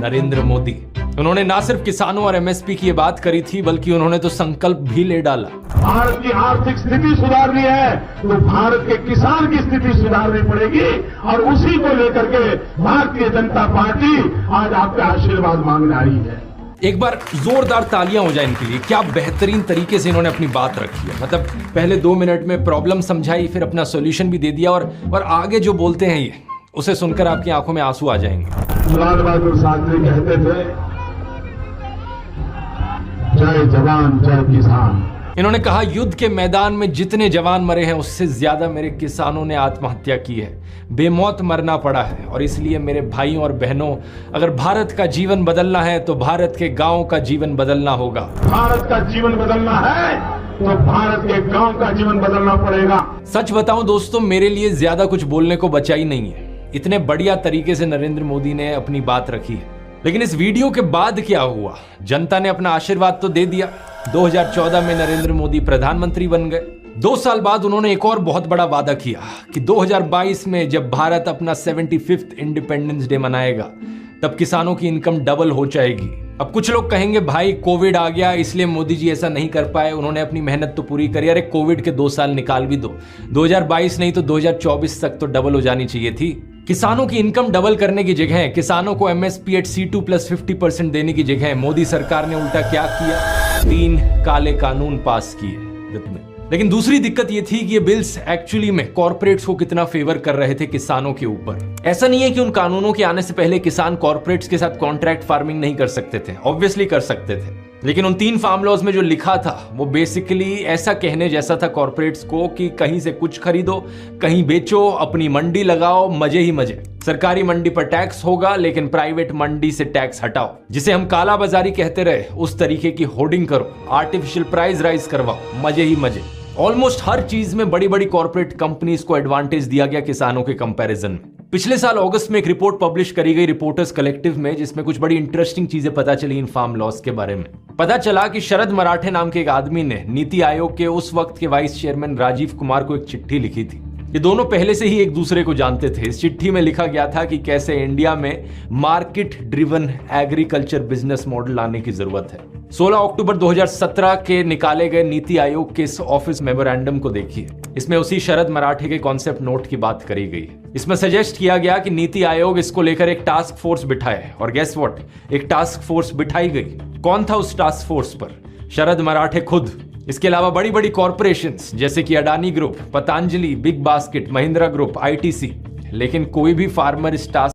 नरेंद्र मोदी। उन्होंने ना सिर्फ किसानों और एमएसपी की ये बात करी थी, बल्कि उन्होंने तो संकल्प भी ले डाला। भारत की आर्थिक स्थिति सुधारनी है तो भारत के किसान की स्थिति सुधारनी पड़ेगी, और उसी को लेकर के भारतीय जनता पार्टी आज आपका आशीर्वाद मांगने आई है। एक बार जोरदार तालियां हो जाए इनके लिए। क्या बेहतरीन तरीके से इन्होंने अपनी बात रखी है। मतलब पहले 2 मिनट में प्रॉब्लम समझाई, फिर अपना सॉल्यूशन भी दे दिया, और आगे जो बोलते हैं ये, उसे सुनकर आपकी आंखों में आंसू आ जाएंगे। लाल बहादुर शास्त्री कहते थे, जय जवान जय किसान। इन्होंने कहा, युद्ध के मैदान में जितने जवान मरे हैं उससे ज्यादा मेरे किसानों ने आत्महत्या की है, बेमौत मरना पड़ा है। और इसलिए मेरे भाइयों और बहनों, अगर भारत का जीवन बदलना है तो भारत के गांव का जीवन बदलना होगा। भारत का जीवन बदलना है तो भारत के गांव का जीवन बदलना पड़ेगा। सच बताऊं दोस्तों, मेरे लिए ज्यादा कुछ बोलने को बचा ही नहीं है। इतने बढ़िया तरीके से नरेंद्र मोदी ने अपनी बात रखी है। लेकिन इस वीडियो के बाद क्या हुआ? जनता ने अपना आशीर्वाद तो दे दिया। 2014 में नरेंद्र मोदी प्रधानमंत्री बन गए। 2 साल बाद उन्होंने एक और बहुत बड़ा वादा किया कि 2022 में जब भारत अपना 75th इंडिपेंडेंस डे मनाएगा, तब किसानों की इनकम डबल हो जाएगी। अब कुछ लोग कहेंगे, भाई कोविड आ गया इसलिए मोदी जी ऐसा नहीं कर पाए, उन्होंने अपनी मेहनत तो पूरी करी। अरे कोविड के 2 साल निकाल भी दो, 2022 नहीं तो 2024 तक तो डबल हो जानी चाहिए थी। किसानों की इनकम डबल करने की जगह, किसानों को एमएसपी एट C2 + 50% देने की जगह मोदी सरकार ने उल्टा क्या किया? 3 काले कानून पास किए वित्त में। लेकिन दूसरी दिक्कत ये थी कि ये बिल्स एक्चुअली में कॉर्पोरेट्स को कितना फेवर कर रहे थे किसानों के ऊपर। ऐसा नहीं है कि उन कानूनों के आने से पहले किसान कॉर्पोरेट्स के साथ कॉन्ट्रैक्ट फार्मिंग नहीं कर सकते थे, ऑब्वियसली कर सकते थे। लेकिन उन 3 फार्म लॉज में जो लिखा था वो बेसिकली ऐसा कहने जैसा था कॉर्पोरेट्स को कि कहीं से कुछ खरीदो, कहीं बेचो, अपनी मंडी लगाओ, मजे ही मजे। सरकारी मंडी पर टैक्स होगा लेकिन प्राइवेट मंडी से टैक्स हटाओ। जिसे हम काला बाजारी कहते रहे, उस तरीके की होर्डिंग करो, आर्टिफिशियल प्राइस राइज करवाओ, मजे ही मजे। ऑलमोस्ट हर चीज में बड़ी बड़ी कॉर्पोरेट कंपनीज को एडवांटेज दिया गया किसानों के कंपैरिजन में। पिछले साल अगस्त में एक रिपोर्ट पब्लिश करी गई रिपोर्टर्स कलेक्टिव में, जिसमें कुछ बड़ी इंटरेस्टिंग चीजें पता चली इन फार्म लॉस के बारे में। पता चला कि शरद मराठे नाम के एक आदमी ने नीति आयोग के उस वक्त के वाइस चेयरमैन राजीव कुमार को एक चिट्ठी लिखी थी। ये दोनों पहले से ही एक दूसरे को जानते थे। इस चिट्ठी में लिखा गया था कि कैसे इंडिया में market driven agriculture business model लाने की जरूरत है। 16 अक्टूबर 2017 के निकाले गए नीति आयोग के इस ऑफिस मेमोरेंडम को देखिए। इसमें उसी शरद मराठे के कॉन्सेप्ट नोट की बात करी गई है। इसमें सजेस्ट किया गया कि नीति आयोग इसको लेकर एक टास्क फोर्स बिठाए, और गेस व्हाट, एक टास्क फोर्स बिठाई गई। कौन था उस टास्क फोर्स पर? शरद मराठे खुद। इसके अलावा बड़ी बड़ी कॉर्पोरेशंस जैसे कि Adani group, Patanjali, big basket, Mahindra group, ITC। लेकिन कोई भी फार्मर इस टास्क